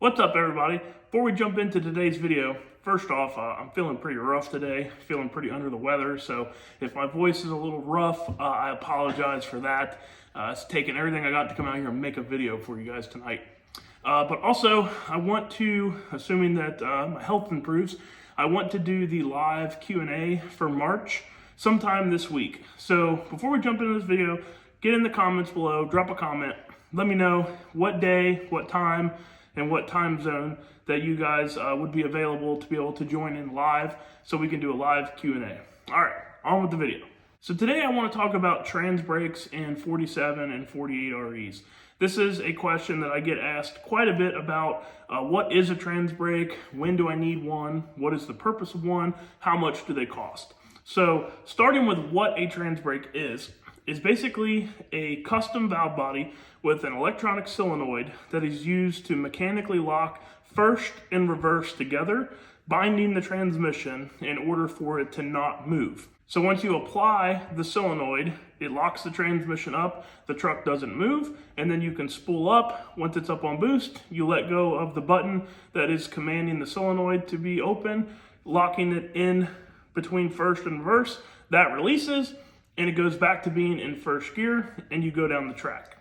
What's up, everybody? Before we jump into today's video, first off, I'm feeling pretty rough today, feeling pretty under the weather, so if my voice is a little rough, I apologize for that. It's taking everything I got to come out here and make a video for you guys tonight. But also, I want to, assuming that my health improves, I want to do the live Q&A for March sometime this week. So before we jump into this video, get in the comments below, drop a comment, let me know what day, what time, and what time zone that you guys would be available to be able to join in live so we can do a live Q&A. All right, on with the video. So today I want to talk about trans brakes in 47 and 48 REs. This is a question that I get asked quite a bit about what is a trans brake, when do I need one, what is the purpose of one, how much do they cost. So starting with what a trans brake is basically a custom valve body with an electronic solenoid that is used to mechanically lock first and reverse together, binding the transmission in order for it to not move. So once you apply the solenoid, it locks the transmission up, the truck doesn't move, and then you can spool up. Once it's up on boost, you let go of the button that is commanding the solenoid to be open, locking it in between first and reverse. That releases, and it goes back to being in first gear, and you go down the track.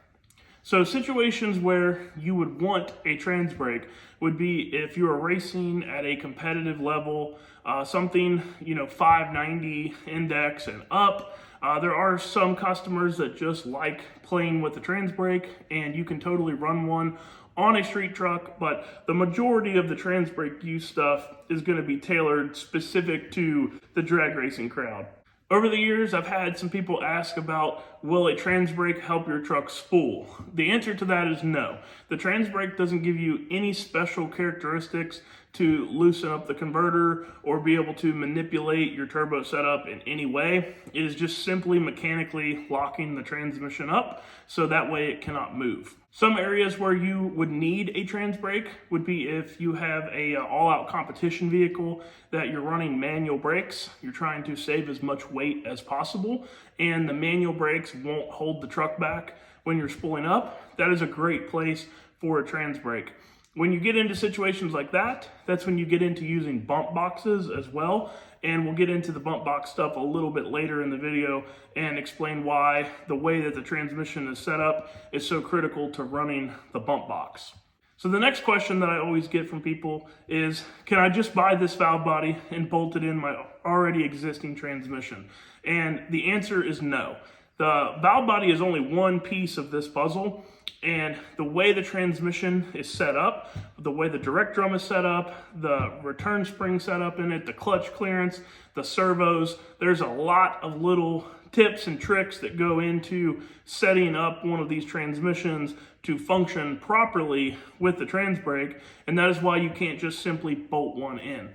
So situations where you would want a trans brake would be if you are racing at a competitive level, something, 590 index and up. There are some customers that just like playing with the trans brake, and you can totally run one on a street truck, but the majority of the trans brake use stuff is going to be tailored specific to the drag racing crowd. Over the years, I've had some people ask about, will a trans brake help your truck spool? The answer to that is no. The trans brake doesn't give you any special characteristics to loosen up the converter or be able to manipulate your turbo setup in any way. It is just simply mechanically locking the transmission up so that way it cannot move. Some areas where you would need a trans brake would be if you have a all-out competition vehicle that you're running manual brakes, you're trying to save as much weight as possible, and the manual brakes won't hold the truck back when you're spooling up. That is a great place for a trans brake. When you get into situations like that, that's when you get into using bump boxes as well. And we'll get into the bump box stuff a little bit later in the video and explain why the way that the transmission is set up is so critical to running the bump box. So the next question that I always get from people is, can I just buy this valve body and bolt it in my already existing transmission? And the answer is no. The valve body is only one piece of this puzzle, and the way the transmission is set up, the way the direct drum is set up, the return spring set up in it, the clutch clearance, the servos, there's a lot of little tips and tricks that go into setting up one of these transmissions to function properly with the trans brake, and that is why you can't just simply bolt one in.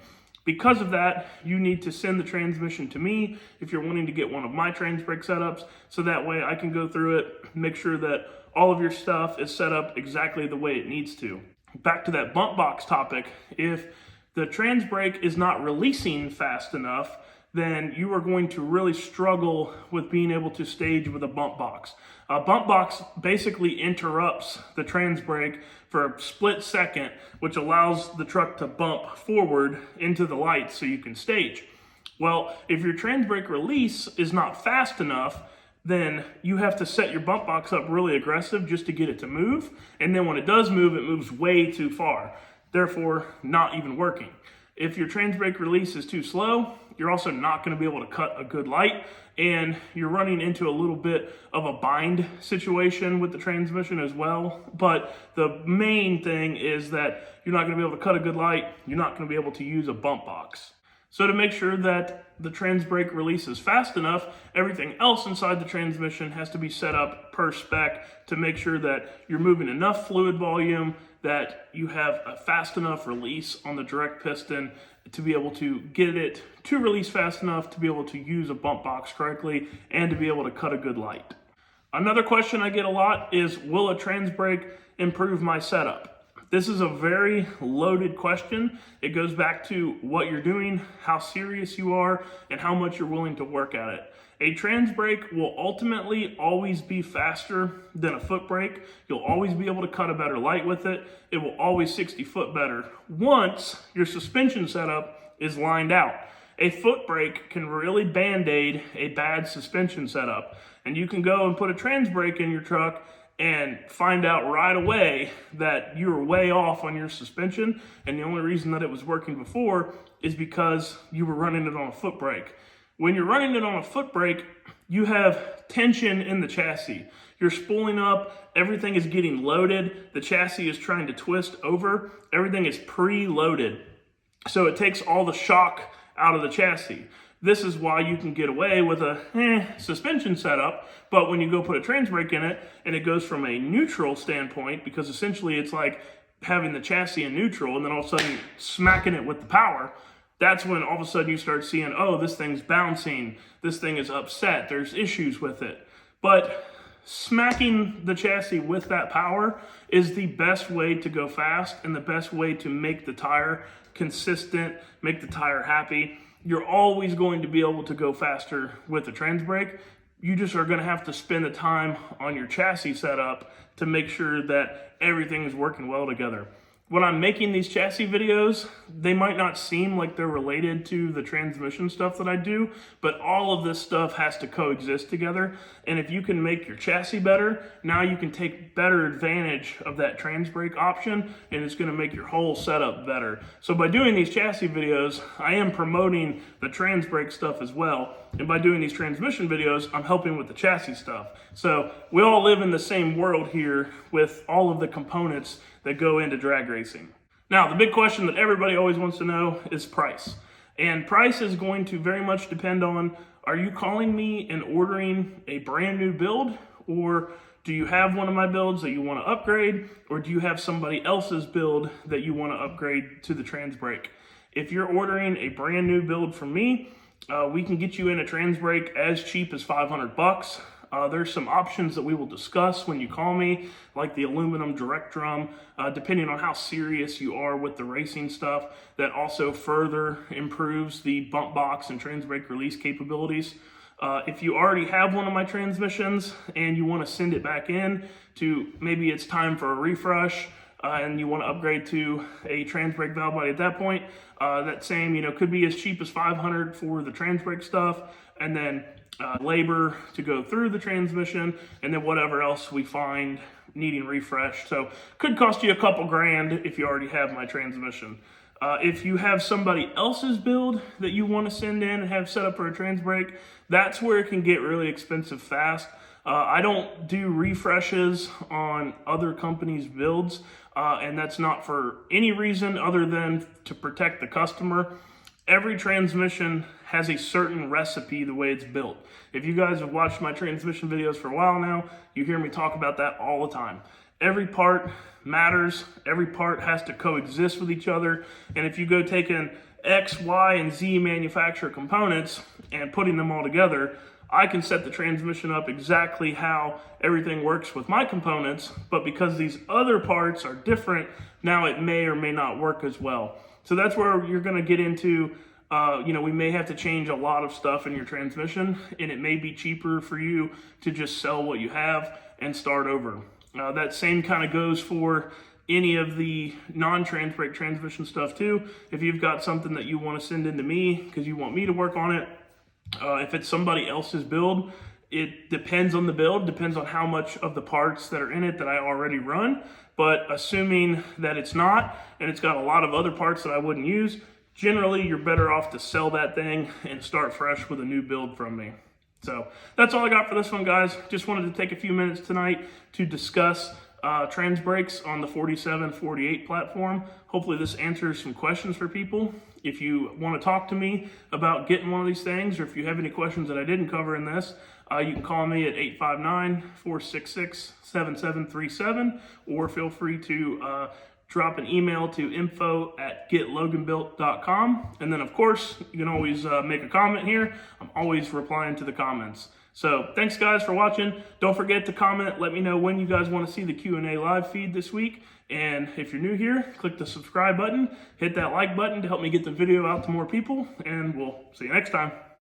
Because of that, you need to send the transmission to me if you're wanting to get one of my trans brake setups, so that way I can go through it, make sure that all of your stuff is set up exactly the way it needs to. Back to that bump box topic, if the trans brake is not releasing fast enough, then you are going to really struggle with being able to stage with a bump box. A bump box basically interrupts the trans brake for a split second, which allows the truck to bump forward into the lights so you can stage. Well, if your trans brake release is not fast enough, then you have to set your bump box up really aggressive just to get it to move. And then when it does move, it moves way too far, therefore not even working. If your trans brake release is too slow, you're also not going to be able to cut a good light, and you're running into a little bit of a bind situation with the transmission as well. But the main thing is that you're not going to be able to cut a good light, you're not going to be able to use a bump box. So to make sure that the trans brake releases fast enough, everything else inside the transmission has to be set up per spec to make sure that you're moving enough fluid volume, that you have a fast enough release on the direct piston to be able to get it to release fast enough to be able to use a bump box correctly and to be able to cut a good light. Another question I get a lot is, will a trans brake improve my setup? This is a very loaded question. It goes back to what you're doing, how serious you are, and how much you're willing to work at it. A trans brake will ultimately always be faster than a foot brake. You'll always be able to cut a better light with it. It will always 60 foot better once your suspension setup is lined out. A foot brake can really band-aid a bad suspension setup. And you can go and put a trans brake in your truck and find out right away that you were way off on your suspension. And the only reason that it was working before is because you were running it on a foot brake. When you're running it on a foot brake, you have tension in the chassis. You're spooling up, everything is getting loaded, the chassis is trying to twist over, everything is pre-loaded. So it takes all the shock out of the chassis. This is why you can get away with a suspension setup, but when you go put a trans brake in it, and it goes from a neutral standpoint, because essentially it's like having the chassis in neutral and then all of a sudden smacking it with the power, that's when all of a sudden you start seeing, oh, this thing's bouncing, this thing is upset, there's issues with it. But smacking the chassis with that power is the best way to go fast and the best way to make the tire consistent, make the tire happy. You're always going to be able to go faster with a trans brake. You just are gonna have to spend the time on your chassis setup to make sure that everything is working well together. When I'm making these chassis videos, they might not seem like they're related to the transmission stuff that I do, but all of this stuff has to coexist together. And if you can make your chassis better, now you can take better advantage of that trans brake option, and it's gonna make your whole setup better. So by doing these chassis videos, I am promoting the trans brake stuff as well. And by doing these transmission videos, I'm helping with the chassis stuff. So we all live in the same world here with all of the components that go into drag racing. Now, the big question that everybody always wants to know is price. And price is going to very much depend on, are you calling me and ordering a brand new build? Or do you have one of my builds that you want to upgrade? Or do you have somebody else's build that you want to upgrade to the trans brake? If you're ordering a brand new build from me, we can get you in a trans brake as cheap as $500. There's some options that we will discuss when you call me, like the aluminum direct drum, depending on how serious you are with the racing stuff. That also further improves the bump box and trans brake release capabilities. If you already have one of my transmissions and you want to send it back in to, maybe it's time for a refresh, and you want to upgrade to a trans brake valve body at that point, that same, could be as cheap as $500 for the trans brake stuff, and then labor to go through the transmission, and then whatever else we find needing refresh. So could cost you a couple grand if you already have my transmission. If you have somebody else's build that you want to send in and have set up for a trans brake, that's where it can get really expensive fast. I don't do refreshes on other companies' builds, and that's not for any reason other than to protect the customer. Every transmission has a certain recipe the way it's built. If you guys have watched my transmission videos for a while now, you hear me talk about that all the time. Every part matters, every part has to coexist with each other, and if you go taking X, Y, and Z manufacturer components and putting them all together, I can set the transmission up exactly how everything works with my components, but because these other parts are different, now it may or may not work as well. So that's where you're gonna get into, we may have to change a lot of stuff in your transmission, and it may be cheaper for you to just sell what you have and start over. That same kind of goes for any of the non-trans brake transmission stuff too. If you've got something that you want to send into me because you want me to work on it, if it's somebody else's build, it depends on the build, depends on how much of the parts that are in it that I already run. But assuming that it's not, and it's got a lot of other parts that I wouldn't use, generally you're better off to sell that thing and start fresh with a new build from me. So that's all I got for this one, guys. Just wanted to take a few minutes tonight to discuss trans brakes on the 4748 platform. Hopefully this answers some questions for people. If you want to talk to me about getting one of these things, or if you have any questions that I didn't cover in this, you can call me at 859-466-7737, or feel free to drop an email to info@getloganbuilt.com. And then of course, you can always make a comment here. I'm always replying to the comments. So thanks guys for watching. Don't forget to comment. Let me know when you guys want to see the Q&A live feed this week. And if you're new here, click the subscribe button, hit that like button to help me get the video out to more people, and we'll see you next time.